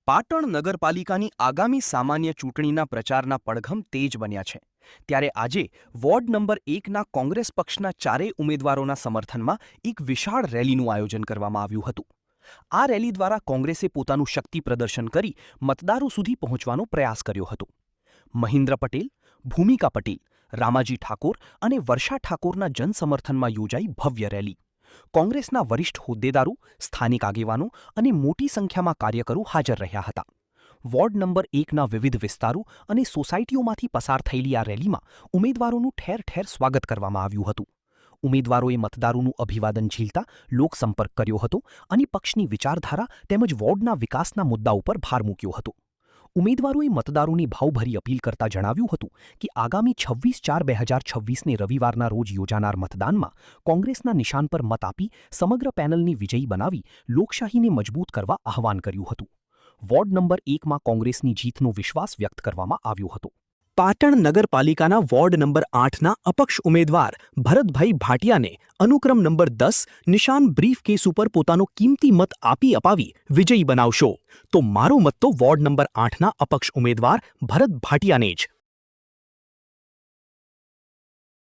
પાટણ નગરપાલિકાની આગામી સામાન્ય ચૂંટણીના પ્રચારના પડઘમ તેજ બન્યા છે. ત્યારે આજે વોર્ડ નંબર 1ના કોંગ્રેસ પક્ષના ચારેય ઉમેદવારોના સમર્થનમાં એક વિશાળ રેલીનું આયોજન કરવામાં આવ્યું હતું. આ રેલી દ્વારા કોંગ્રેસે પોતાનું શક્તિ પ્રદર્શન કરી મતદારો સુધી પહોંચવાનો પ્રયાસ કર્યો હતો. મહિન્દ્ર પટેલ, ભૂમિકા પટેલ, રામાજી ઠાકોર અને વર્ષા ઠાકોરના જનસમર્થનમાં યોજાઈ ભવ્ય રેલી. કોંગ્રેસના વરિષ્ઠ હોદ્દેદારો, સ્થાનિક આગેવાનો અને મોટી સંખ્યામાં કાર્યકરો હાજર રહ્યા હતા. વોર્ડ નંબર 1ના વિવિધ વિસ્તારો અને સોસાયટીઓમાંથી પસાર થયેલી આ રેલીમાં ઉમેદવારોનું ઠેર ઠેર સ્વાગત કરવામાં આવ્યું હતું. ઉમેદવારોએ મતદારોનું અભિવાદન ઝીલતા લોકસંપર્ક કર્યો હતો અને પક્ષની વિચારધારા તેમજ વોર્ડના વિકાસના મુદ્દા ઉપર ભાર મૂક્યો હતો. ઉમેદવારોએ મતદારોની ભાવભરી અપીલ કરતા જણાવ્યું હતું કે આગામી 26/4/2026ને રવિવારના રોજ યોજાનાર મતદાનમાં કોંગ્રેસના નિશાન પર મત આપી સમગ્ર પેનલને વિજયી બનાવી લોકશાહીને મજબૂત કરવા આહ્વાન કર્યું હતું. વોર્ડ નંબર 1માં કોંગ્રેસની જીતનો વિશ્વાસ વ્યક્ત કરવામાં આવ્યો હતો. પાટણ નગરપાલિકાના વોર્ડ નંબર 8ના અપક્ષ ઉમેદવાર ભરતભાઈ ભાટિયાને અનુક્રમ નંબર 10 નિશાન બ્રીફ કેસ ઉપર પોતાનો કિંમતી મત આપી અપાવી વિજયી બનાવશો. તો મારો મત તો વોર્ડ નંબર 8ના અપક્ષ ઉમેદવાર ભરત ભાટિયાને જ.